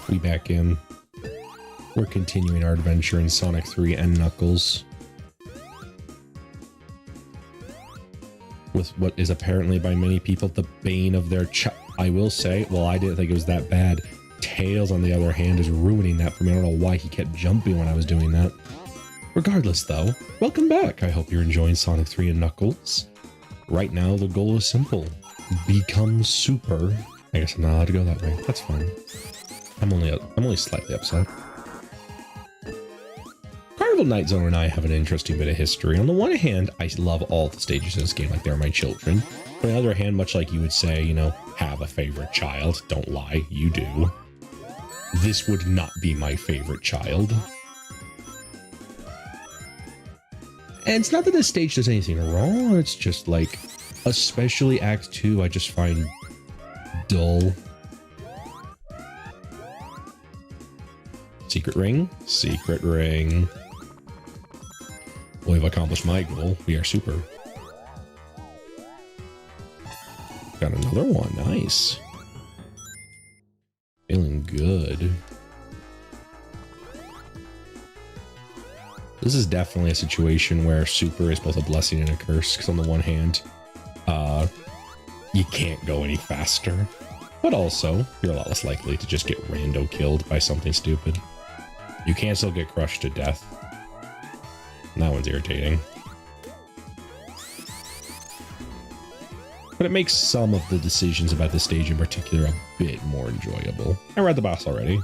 We back in. We're continuing our adventure in Sonic 3 and Knuckles. With what is apparently by many people the bane of their I will say, well, I didn't think it was that bad. Tails, on the other hand, is ruining that for me. I don't know why he kept jumping when I was doing that. Regardless, though, welcome back. I hope you're enjoying Sonic 3 and Knuckles. Right now, the goal is simple. Become super. I guess I'm not allowed to go that way. That's fine. I'm only slightly upset. Carnival Night Zone and I have an interesting bit of history. On the one hand, I love all the stages in this game like they're my children. On the other hand, much like you would say, you know, have a favorite child. Don't lie, you do. This would not be my favorite child. And it's not that this stage does anything wrong, it's just like, especially Act 2, I just find dull. Secret ring? Secret ring. Well, we've accomplished my goal. We are super. Got another one. Nice. Feeling good. This is definitely a situation where super is both a blessing and a curse, because on the one hand, you can't go any faster, but also you're a lot less likely to just get rando killed by something stupid. You can still get crushed to death. And that one's irritating. But it makes some of the decisions about the stage in particular a bit more enjoyable. I read the boss already.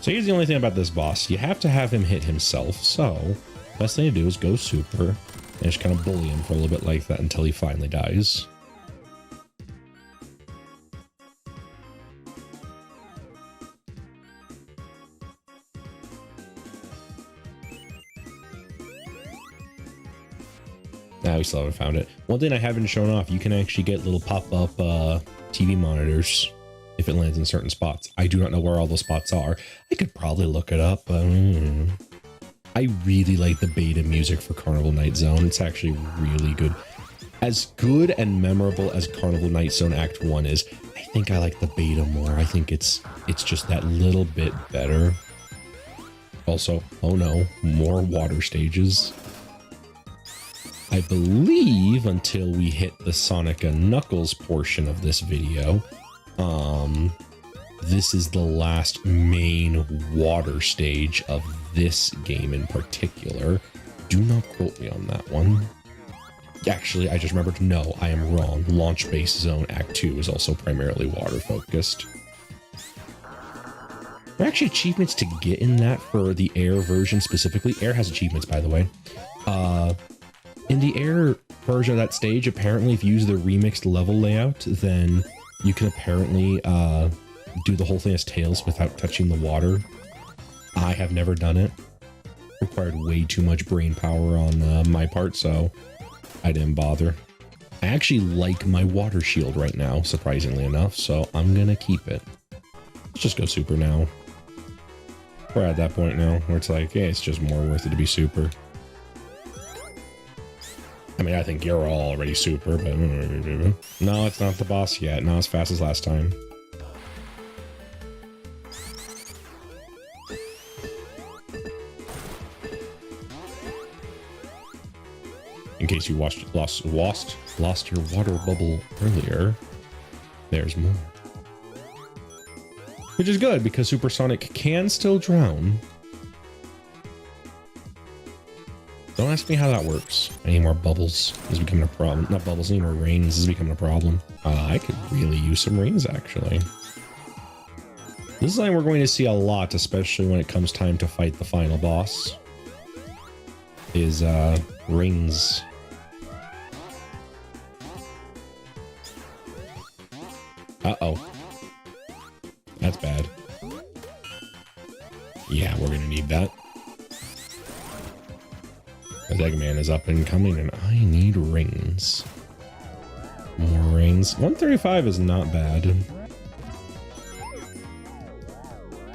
So here's the only thing about this boss. You have to have him hit himself, so best thing to do is go super and just kind of bully him for a little bit like that until he finally dies. Nah, we still haven't found it. One thing I haven't shown off, you can actually get little pop-up TV monitors if it lands in certain spots. I do not know where all those spots are. I could probably look it up. I really like the beta music for Carnival Night Zone. It's actually really good. As good and memorable as Carnival Night Zone Act 1 is, I think I like the beta more. I think it's just that little bit better. Also, oh no, more water stages. I believe until we hit the Sonic and Knuckles portion of this video, this is the last main water stage of this game in particular. Do not quote me on that one. Actually, I just remembered, no, I am wrong. Launch Base Zone Act 2 is also primarily water focused. There are actually achievements to get in that for the Air version specifically. Air has achievements, by the way. In the Air version of that stage, apparently if you use the remixed level layout, then you can apparently do the whole thing as Tails without touching the water. I have never done it. Required way too much brain power on my part, so I didn't bother. I actually like my water shield right now, surprisingly enough, so I'm gonna keep it. Let's just go super now. We're at that point now where it's like, yeah, it's just more worth it to be super. I mean, I think you're all already super, but no, it's not the boss yet. Not as fast as last time. In case you lost your water bubble earlier, there's more. Which is good because Supersonic can still drown. Don't ask me how that works. I need more bubbles. This is becoming a problem. Not bubbles, I need more rain. This is becoming a problem. I could really use some rings, actually. This is something we're going to see a lot, especially when it comes time to fight the final boss. Is, rings. Uh-oh. That's bad. Yeah, we're gonna need that. Eggman is up and coming, and I need rings. More rings. 135 is not bad.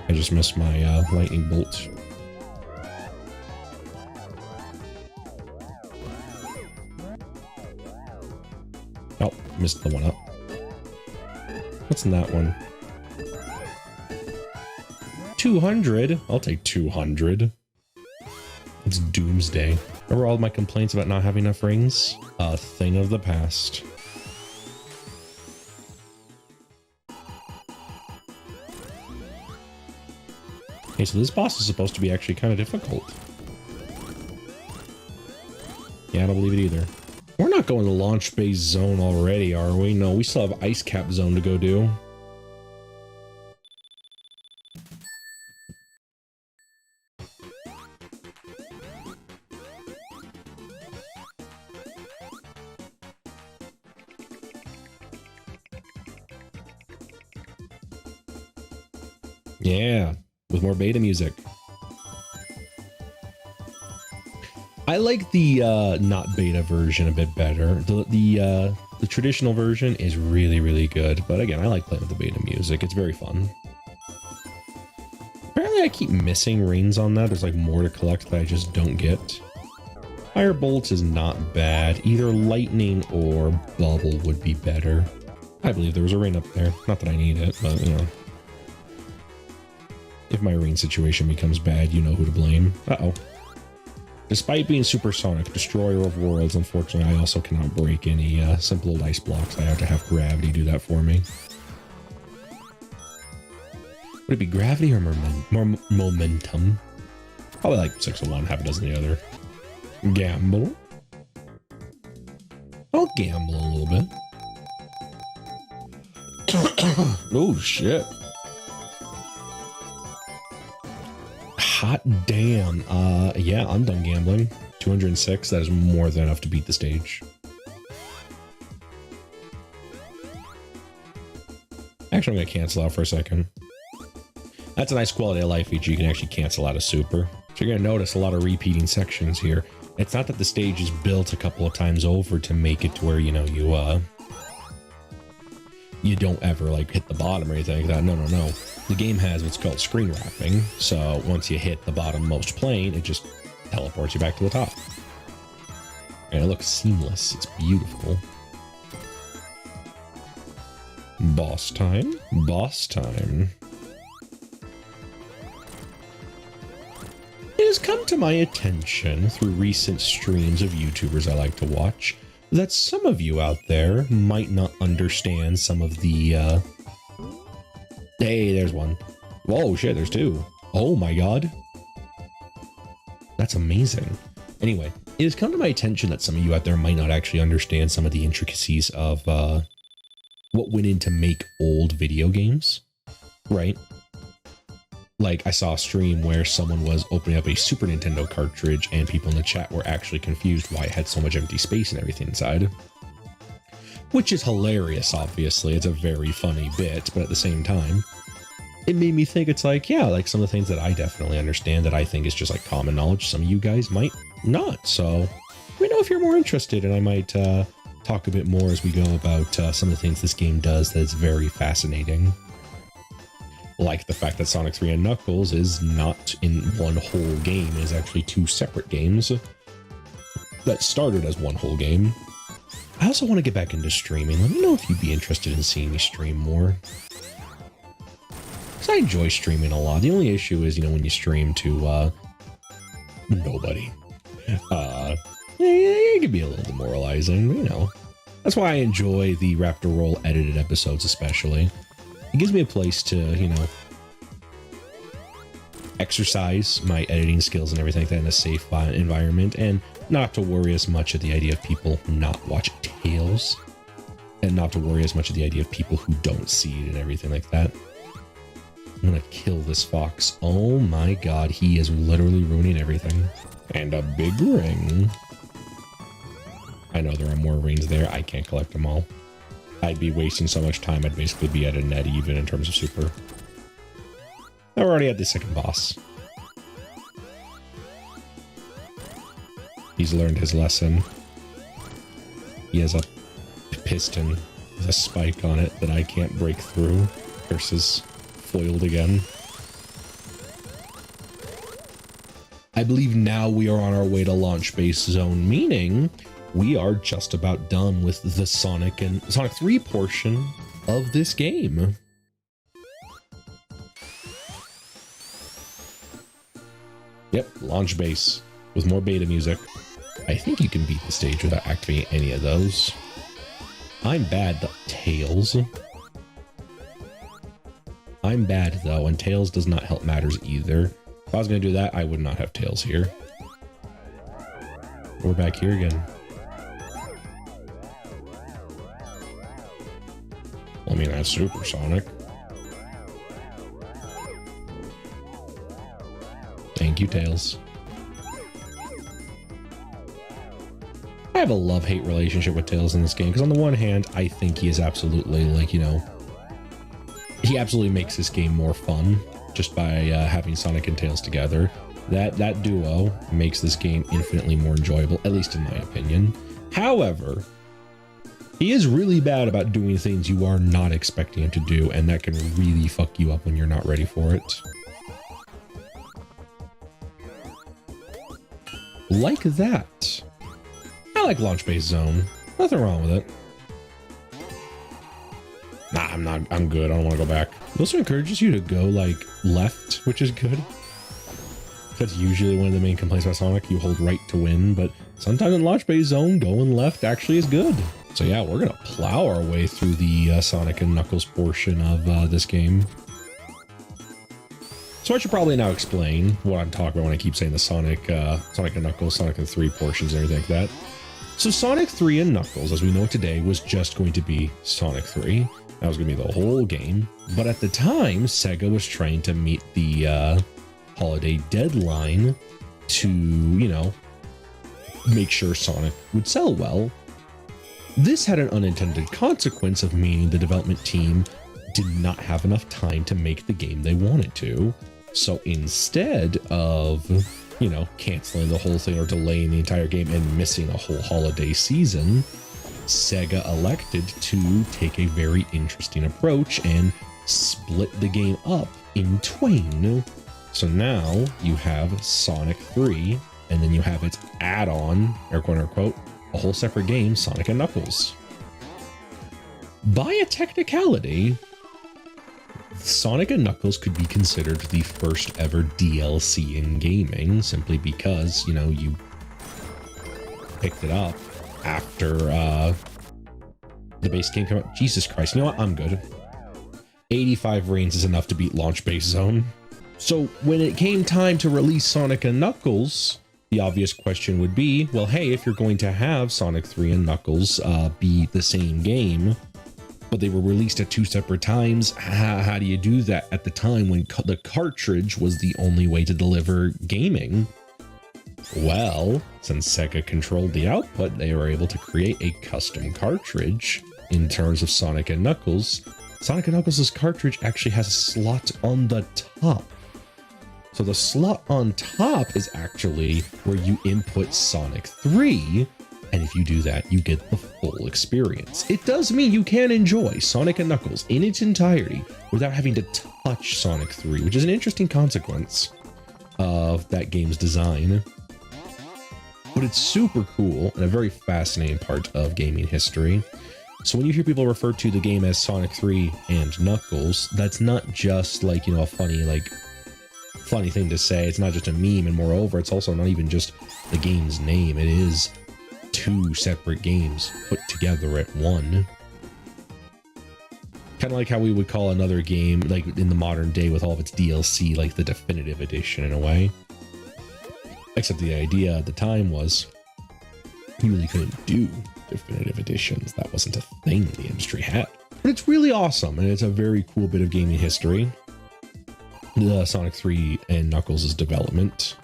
I just missed my lightning bolt. Oh, missed the one up. What's in that one? 200. I'll take 200. It's doomsday. Remember all of my complaints about not having enough rings? A thing of the past. Okay, so this boss is supposed to be actually kind of difficult. Yeah, I don't believe it either. We're not going to launch base zone already, are we? No, we still have ice cap zone to go do. Yeah, with more beta music. I like the not beta version a bit better. The traditional version is really, really good. But again, I like playing with the beta music. It's very fun. Apparently I keep missing rings on that. There's like more to collect that I just don't get. Firebolt is not bad. Either lightning or bubble would be better. I believe there was a ring up there. Not that I need it, but you know. If my ring situation becomes bad, you know who to blame. Uh-oh. Despite being supersonic, destroyer of worlds, unfortunately, I also cannot break any simple little ice blocks. I have to have gravity do that for me. Would it be gravity or momentum? Probably like 6 of one, half a dozen the other. Gamble. I'll gamble a little bit. Oh, shit. Hot damn. Yeah, I'm done gambling. 206, that is more than enough to beat the stage. Actually, I'm gonna cancel out for a second. That's a nice quality of life feature. You can actually cancel out a super. So you're gonna notice a lot of repeating sections here. It's not that the stage is built a couple of times over to make it to where, you know, you don't ever like hit the bottom or anything like that. No, no, no. The game has what's called screen wrapping. So once you hit the bottom-most plane, it just teleports you back to the top. And it looks seamless. It's beautiful. Boss time. Boss time. It has come to my attention through recent streams of YouTubers I like to watch that some of you out there might not understand some of the, Hey, there's one. Whoa, shit, there's 2. Oh my god. That's amazing. Anyway, it has come to my attention that some of you out there might not actually understand some of the intricacies of, what went into make old video games, right? Like, I saw a stream where someone was opening up a Super Nintendo cartridge and people in the chat were actually confused why it had so much empty space and everything inside. Which is hilarious, obviously. It's a very funny bit, but at the same time, it made me think it's like, yeah, like some of the things that I definitely understand that I think is just like common knowledge, some of you guys might not. So let me know if you're more interested, and I might talk a bit more as we go about some of the things this game does that is very fascinating. Like the fact that Sonic 3 and Knuckles is not in one whole game, it is actually 2 separate games that started as one whole game. I also want to get back into streaming. Let me know if you'd be interested in seeing me stream more. Because I enjoy streaming a lot. The only issue is, you know, when you stream to nobody. It can be a little demoralizing, you know. That's why I enjoy the Raptor Roll edited episodes especially. It gives me a place to, you know, exercise my editing skills and everything like that in a safe environment, and not to worry as much at the idea of people not watching Tales, and not to worry as much at the idea of people who don't see it and everything like that. I'm gonna kill this fox. Oh my god, he is literally ruining everything. And a big ring. I know there are more rings there. I can't collect them all. I'd be wasting so much time, I'd basically be at a net even in terms of super. We're already at the second boss. He's learned his lesson. He has a piston with a spike on it that I can't break through. Versus foiled again. I believe now we are on our way to launch base zone, meaning we are just about done with the Sonic 3 portion of this game. Yep, launch base with more beta music. I think you can beat the stage without activating any of those. I'm bad though. Tails. I'm bad though, and Tails does not help matters either. If I was going to do that, I would not have Tails here. We're back here again. Well, I mean, that's supersonic. Thank you, Tails. I have a love-hate relationship with Tails in this game, because on the one hand, I think he is absolutely, like, you know, he absolutely makes this game more fun just by having Sonic and Tails together. That duo makes this game infinitely more enjoyable, at least in my opinion. However, he is really bad about doing things you are not expecting him to do, and that can really fuck you up when you're not ready for it. Like that. I like launch base zone. Nothing wrong with it. Nah, I'm good. I don't want to go back. It also encourages you to go like left, which is good. That's usually one of the main complaints about Sonic. You hold right to win, but sometimes in launch base zone, going left actually is good. So yeah, we're gonna plow our way through the Sonic and Knuckles portion of this game. So I should probably now explain what I'm talking about when I keep saying the Sonic and Knuckles, Sonic and 3 portions and everything like that. So Sonic 3 and Knuckles, as we know today, was just going to be Sonic 3. That was going to be the whole game. But at the time, Sega was trying to meet the holiday deadline to, you know, make sure Sonic would sell well. This had an unintended consequence of meaning the development team did not have enough time to make the game they wanted to. So instead of, you know, canceling the whole thing or delaying the entire game and missing a whole holiday season, Sega elected to take a very interesting approach and split the game up in twain. So now you have Sonic 3, and then you have its add-on, air quote unquote, a whole separate game, Sonic and Knuckles. By a technicality, Sonic and Knuckles could be considered the first ever DLC in gaming, simply because, you know, you picked it up after the base game came out. Jesus Christ, you know what? I'm good. 85 reigns is enough to beat Launch Base Zone. So when it came time to release Sonic and Knuckles, the obvious question would be, well, hey, if you're going to have Sonic 3 and Knuckles be the same game, but they were released at 2 separate times, how do you do that at the time when the cartridge was the only way to deliver gaming? Well, since Sega controlled the output, they were able to create a custom cartridge. In terms of Sonic and Knuckles, Sonic and Knuckles' cartridge actually has a slot on the top. So the slot on top is actually where you input Sonic 3, and if you do that, you get the full experience. It does mean you can enjoy Sonic and Knuckles in its entirety without having to touch Sonic 3, which is an interesting consequence of that game's design. But it's super cool and a very fascinating part of gaming history. So when you hear people refer to the game as Sonic 3 and Knuckles, that's not just like, you know, a funny thing to say. It's not just a meme, and moreover, it's also not even just the game's name. It is 2 separate games put together at one. Kind of like how we would call another game, like in the modern day with all of its DLC, like the definitive edition in a way. Except the idea at the time was you really couldn't do definitive editions. That wasn't a thing the industry had. But it's really awesome, and it's a very cool bit of gaming history. The Sonic 3 and Knuckles' development,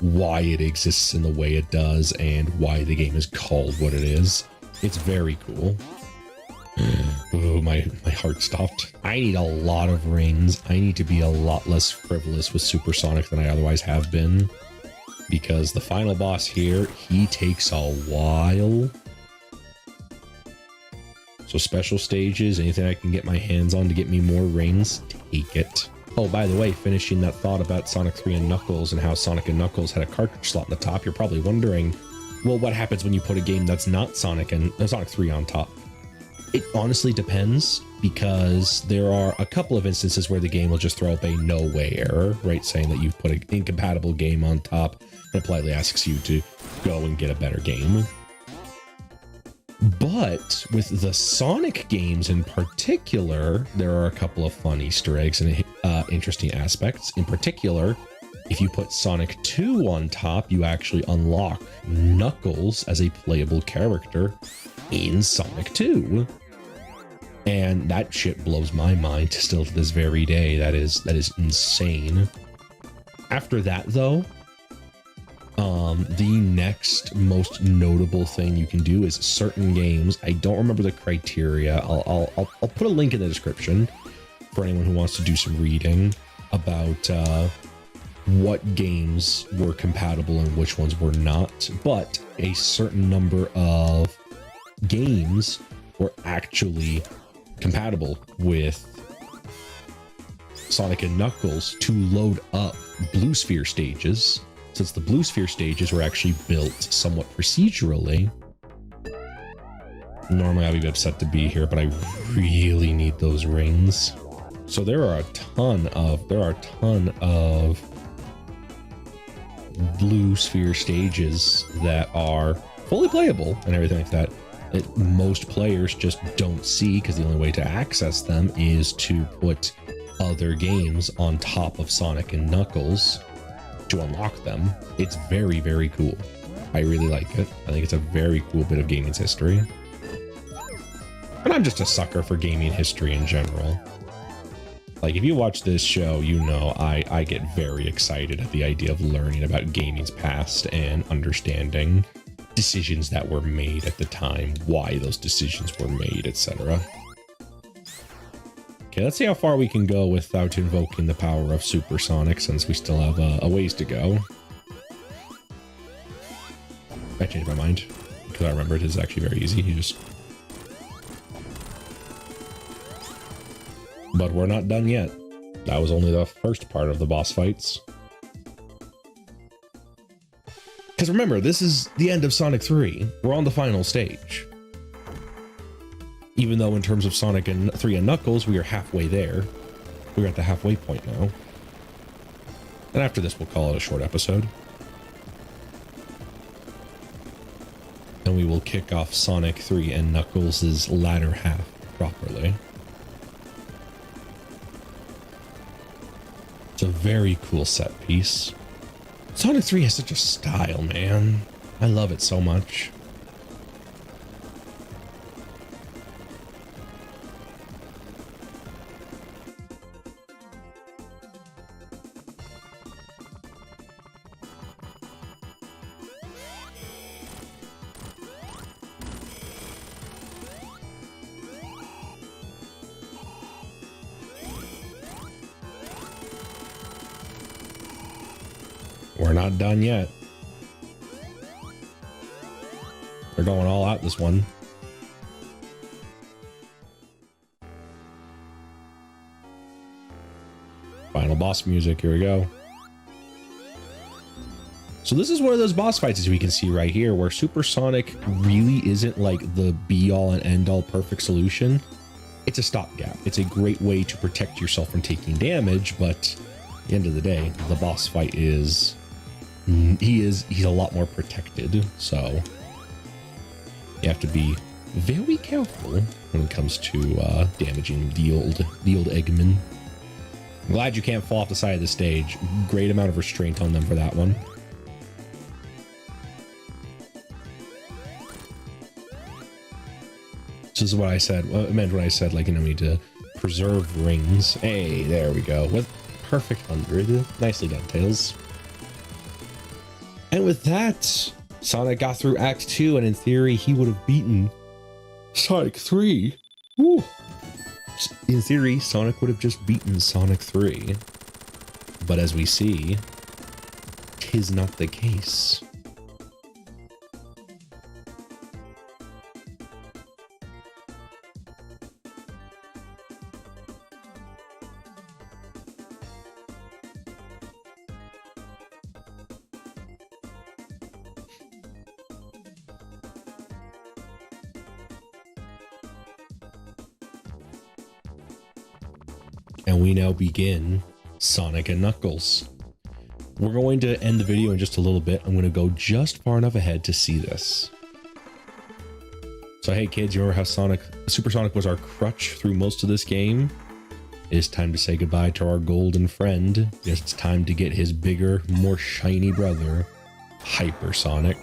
why it exists in the way it does, and why the game is called what it is. It's very cool. Oh, my heart stopped. I need a lot of rings. I need to be a lot less frivolous with Supersonic than I otherwise have been, because the final boss here, he takes a while. So special stages, anything I can get my hands on to get me more rings, take it. Oh, by the way, finishing that thought about Sonic 3 and Knuckles and how Sonic and Knuckles had a cartridge slot on the top, you're probably wondering, well, what happens when you put a game that's not Sonic 3 on top? It honestly depends, because there are a couple of instances where the game will just throw up a no way error, right? Saying that you've put an incompatible game on top and it politely asks you to go and get a better game. But with the Sonic games in particular, there are a couple of fun Easter eggs and interesting aspects. In particular, if you put Sonic 2 on top, you actually unlock Knuckles as a playable character in Sonic 2. And that shit blows my mind still to this very day. That is insane. After that, though, the next most notable thing you can do is certain games. I don't remember the criteria. I'll put a link in the description for anyone who wants to do some reading about what games were compatible and which ones were not. But a certain number of games were actually compatible with Sonic and Knuckles to load up Blue Sphere stages, since the Blue Sphere stages were actually built somewhat procedurally. Normally I'd be upset to be here, but I really need those rings. So there are a ton of Blue Sphere stages that are fully playable and everything like that. Most players just don't see, because the only way to access them is to put other games on top of Sonic and Knuckles to unlock them. It's very, very cool. I really like it. I think it's a very cool bit of gaming's history. And I'm just a sucker for gaming history in general. Like, if you watch this show, you know I get very excited at the idea of learning about gaming's past and understanding decisions that were made at the time, why those decisions were made, etc. Okay, let's see how far we can go without invoking the power of Supersonic, since we still have a ways to go. I changed my mind, because I remember it is actually very easy. You just... But we're not done yet. That was only the first part of the boss fights. Because remember, this is the end of Sonic 3. We're on the final stage. Even though in terms of Sonic 3 and Knuckles, we are halfway there. We're at the halfway point now. And after this, we'll call it a short episode. And we will kick off Sonic 3 and Knuckles' latter half properly. It's a very cool set piece. Sonic 3 has such a style, man. I love it so much. We're not done yet. They're going all out this one. Final boss music, here we go. So this is one of those boss fights, as we can see right here, where Supersonic really isn't like the be-all and end-all perfect solution. It's a stopgap. It's a great way to protect yourself from taking damage, but at the end of the day, the boss fight is... He's a lot more protected, so you have to be very careful when it comes to damaging the old Eggman. I'm glad you can't fall off the side of the stage. Great amount of restraint on them for that one. This is what I said. Well, I meant when I said, like, you know, we need to preserve rings. Hey, there we go. With perfect 100. Nicely done, Tails. And with that, Sonic got through Act 2, and in theory, he would have beaten Sonic 3. Woo. In theory, Sonic would have just beaten Sonic 3. But as we see, 'tis not the case. And we now begin Sonic and Knuckles. We're going to end the video in just a little bit. I'm going to go just far enough ahead to see this. So hey kids, you remember how Super Sonic was our crutch through most of this game? It is time to say goodbye to our golden friend. Yes, it's time to get his bigger, more shiny brother, Hyper Sonic.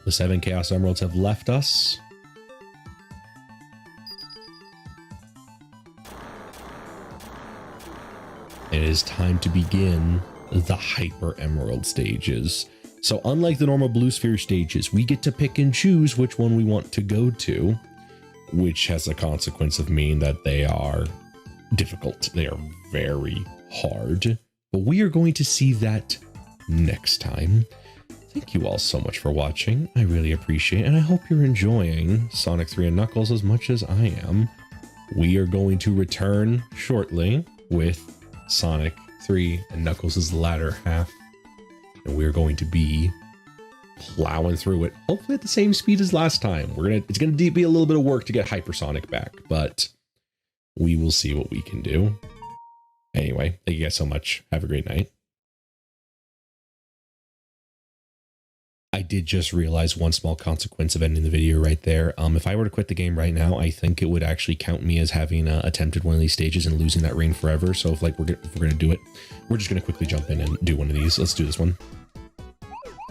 The 7 Chaos Emeralds have left us. It is time to begin the Hyper Emerald stages. So unlike the normal Blue Sphere stages, we get to pick and choose which one we want to go to, which has a consequence of meaning that they are difficult. They are very hard, but we are going to see that next time. Thank you all so much for watching. I really appreciate it, and I hope you're enjoying Sonic 3 and Knuckles as much as I am. We are going to return shortly with Sonic 3 and Knuckles' latter half, and we're going to be plowing through it, hopefully at the same speed as last time. It's gonna be a little bit of work to get Hypersonic back, but we will see what we can do. Anyway, thank you guys so much. Have a great night. I did just realize one small consequence of ending the video right there. If I were to quit the game right now, I think it would actually count me as having attempted one of these stages and losing that reign forever. So if we're gonna do it, we're just gonna quickly jump in and do one of these. Let's do this one.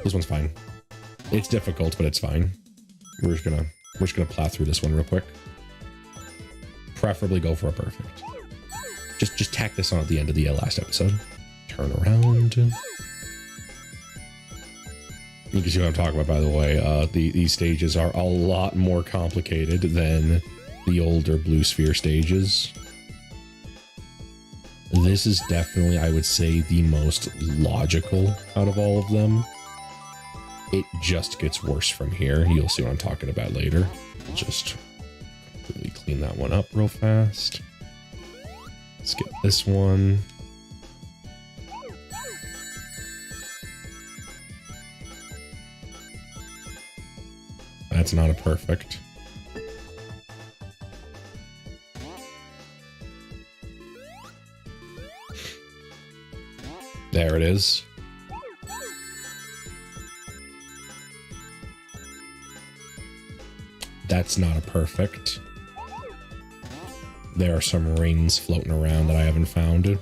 This one's fine. It's difficult, but it's fine. We're just gonna plow through this one real quick. Preferably go for a perfect. Just tack this on at the end of the last episode. Turn around. You can see what I'm talking about, by the way. These stages are a lot more complicated than the older Blue Sphere stages. This is definitely, I would say, the most logical out of all of them. It just gets worse from here. You'll see what I'm talking about later. Just completely clean that one up real fast. Let's get this one. That's not a perfect. There it is. That's not a perfect. There are some rings floating around that I haven't found.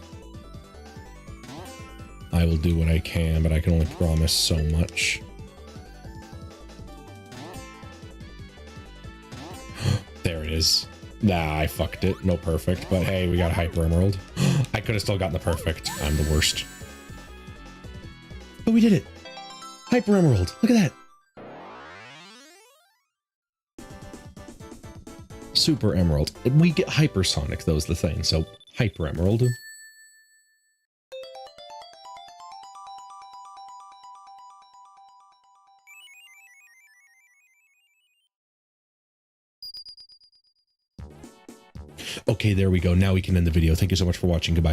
I will do what I can, but I can only promise so much. There it is. Nah, I fucked it. No perfect, but hey, we got a Hyper Emerald. I could have still gotten the perfect. I'm the worst. But we did it. Hyper Emerald. Look at that. Super Emerald. We get Hypersonic, though, is the thing. So, Hyper Emerald. Okay, there we go. Now we can end the video. Thank you so much for watching. Goodbye.